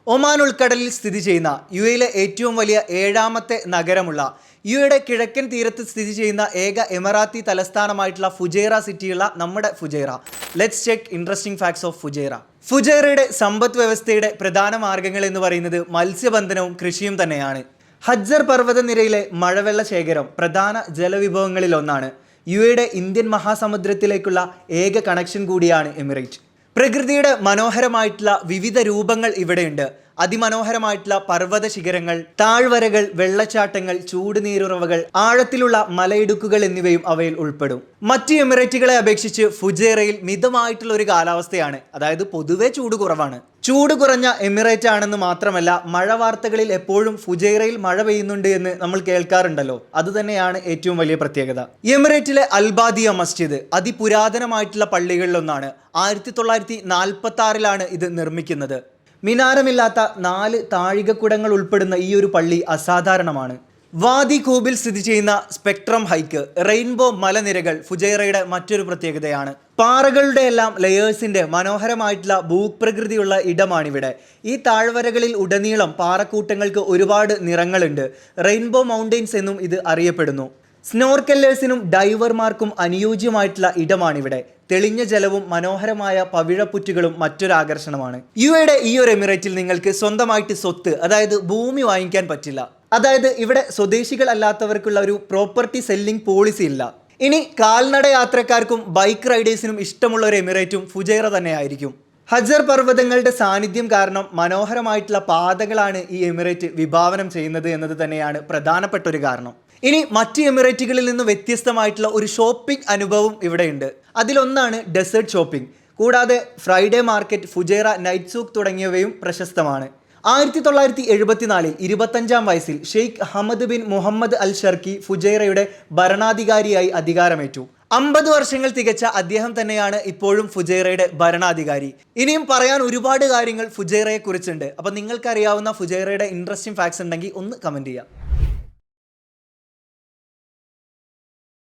Oman ഉൾക്കടലിൽ സ്ഥിതി ചെയ്യുന്ന യു എയിലെ ഏറ്റവും വലിയ ഏഴാമത്തെ നഗരമുള്ള യു എയുടെ കിഴക്കൻ തീരത്ത് സ്ഥിതി ചെയ്യുന്ന ഏക എമിറാത്തി തലസ്ഥാനമായിട്ടുള്ള ഫുജൈറ സിറ്റിയുള്ള നമ്മുടെ Fujairah. Let's check interesting facts of Fujairah. ഫുജൈറയുടെ സമ്പദ് വ്യവസ്ഥയുടെ പ്രധാന മാർഗ്ഗങ്ങൾ എന്ന് പറയുന്നത് മത്സ്യബന്ധനവും കൃഷിയും തന്നെയാണ്. ഹജ്ജർ പർവ്വതനിരയിലെ മഴവെള്ള ശേഖരം പ്രധാന ജലവിഭവങ്ങളിൽ ഒന്നാണ്. യു എയുടെ ഇന്ത്യൻ മഹാസമുദ്രത്തിലേക്കുള്ള ഏക കണക്ഷൻ കൂടിയാണ് എമിറേറ്റ്. പ്രകൃതിയുടെ മനോഹരമായിട്ടുള്ള വിവിധ രൂപങ്ങൾ ഇവിടെയുണ്ട്. അതിമനോഹരമായിട്ടുള്ള പർവ്വത ശിഖരങ്ങൾ, താഴ്വരകൾ, വെള്ളച്ചാട്ടങ്ങൾ, ചൂടുനീരുറവകൾ, ആഴത്തിലുള്ള മലയിടുക്കുകൾ എന്നിവയും അവയിൽ ഉൾപ്പെടും. മറ്റ് എമിറേറ്റുകളെ അപേക്ഷിച്ച് ഫുജൈറയിൽ മിതമായിട്ടുള്ള ഒരു കാലാവസ്ഥയാണ്. അതായത് പൊതുവെ ചൂട് കുറവാണ്. ചൂട് കുറഞ്ഞ എമിറേറ്റ് ആണെന്ന് മാത്രമല്ല, മഴ വാർത്തകളിൽ എപ്പോഴും ഫുജൈറയിൽ മഴ പെയ്യുന്നുണ്ട് എന്ന് നമ്മൾ കേൾക്കാറുണ്ടല്ലോ. അതുതന്നെയാണ് ഏറ്റവും വലിയ പ്രത്യേകത. എമിറേറ്റിലെ അൽബാദിയ മസ്ജിദ് അതിപുരാതനമായിട്ടുള്ള പള്ളികളിലൊന്നാണ്. 1946 ഇത് നിർമ്മിക്കുന്നത്. മിനാരമില്ലാത്ത 4 താഴികക്കുടങ്ങൾ ഉൾപ്പെടുന്ന ഈ ഒരു പള്ളി അസാധാരണമാണ്. വാദി ഖൂബിൽ സ്ഥിതി ചെയ്യുന്ന സ്പെക്ട്രം ഹൈക്ക്, റെയിൻബോ മലനിരകൾ ഫുജൈറയുടെ മറ്റൊരു പ്രത്യേകതയാണ്. പാറകളുടെ എല്ലാം ലെയേഴ്സിന്റെ മനോഹരമായിട്ടുള്ള ഭൂപ്രകൃതിയുള്ള ഇടമാണിവിടെ. ഈ താഴ്വരകളിൽ ഉടനീളം പാറക്കൂട്ടങ്ങൾക്ക് ഒരുപാട് നിറങ്ങളുണ്ട്. റെയിൻബോ മൗണ്ടെയ്ൻസ് എന്നും ഇത് അറിയപ്പെടുന്നു. സ്നോർക്കെല്ലേഴ്സിനും ഡൈവർമാർക്കും അനുയോജ്യമായിട്ടുള്ള ഇടമാണിവിടെ. തെളിഞ്ഞ ജലവും മനോഹരമായ പവിഴപ്പുറ്റുകളും മറ്റൊരു ആകർഷണമാണ്. യു എയുടെ ഈ ഒരു എമിറേറ്റിൽ നിങ്ങൾക്ക് സ്വന്തമായിട്ട് സ്വത്ത്, അതായത് ഭൂമി വാങ്ങിക്കാൻ പറ്റില്ല. അതായത് ഇവിടെ സ്വദേശികൾ അല്ലാത്തവർക്കുള്ള ഒരു പ്രോപ്പർട്ടി സെല്ലിംഗ് പോളിസി ഇല്ല. ഇനി കാൽനട യാത്രക്കാർക്കും ബൈക്ക് റൈഡേഴ്സിനും ഇഷ്ടമുള്ള ഒരു എമിറേറ്റും ഫുജൈറ തന്നെയായിരിക്കും. ഹജർ പർവ്വതങ്ങളുടെ സാന്നിധ്യം കാരണം മനോഹരമായിട്ടുള്ള പാതകളാണ് ഈ എമിറേറ്റ് വിഭാവനം ചെയ്യുന്നത് എന്നത് തന്നെയാണ് പ്രധാനപ്പെട്ട ഒരു കാരണം. ഇനി മറ്റ് എമിറേറ്റുകളിൽ നിന്ന് വ്യത്യസ്തമായിട്ടുള്ള ഒരു ഷോപ്പിംഗ് അനുഭവം ഇവിടെയുണ്ട്. അതിലൊന്നാണ് ഡെസേർട്ട് ഷോപ്പിംഗ്. കൂടാതെ Friday market, Fujairah night souk തുടങ്ങിയവയും പ്രശസ്തമാണ്. 1974 25-ാം വയസ്സിൽ Sheikh Hamad bin Mohammed Al Sharqi ഫുജൈറയുടെ ഭരണാധികാരിയായി അധികാരമേറ്റു. 50 വർഷങ്ങൾ തികച്ച അദ്ദേഹം തന്നെയാണ് ഇപ്പോഴും ഫുജൈറയുടെ ഭരണാധികാരി. ഇനിയും പറയാൻ ഒരുപാട് കാര്യങ്ങൾ ഫുജൈറയെ കുറിച്ചുണ്ട്. അപ്പം നിങ്ങൾക്കറിയാവുന്ന ഫുജൈറയുടെ ഇൻട്രസ്റ്റിംഗ് ഫാക്ട്സ് ഉണ്ടെങ്കിൽ ഒന്ന് കമൻറ്റ് ചെയ്യാം.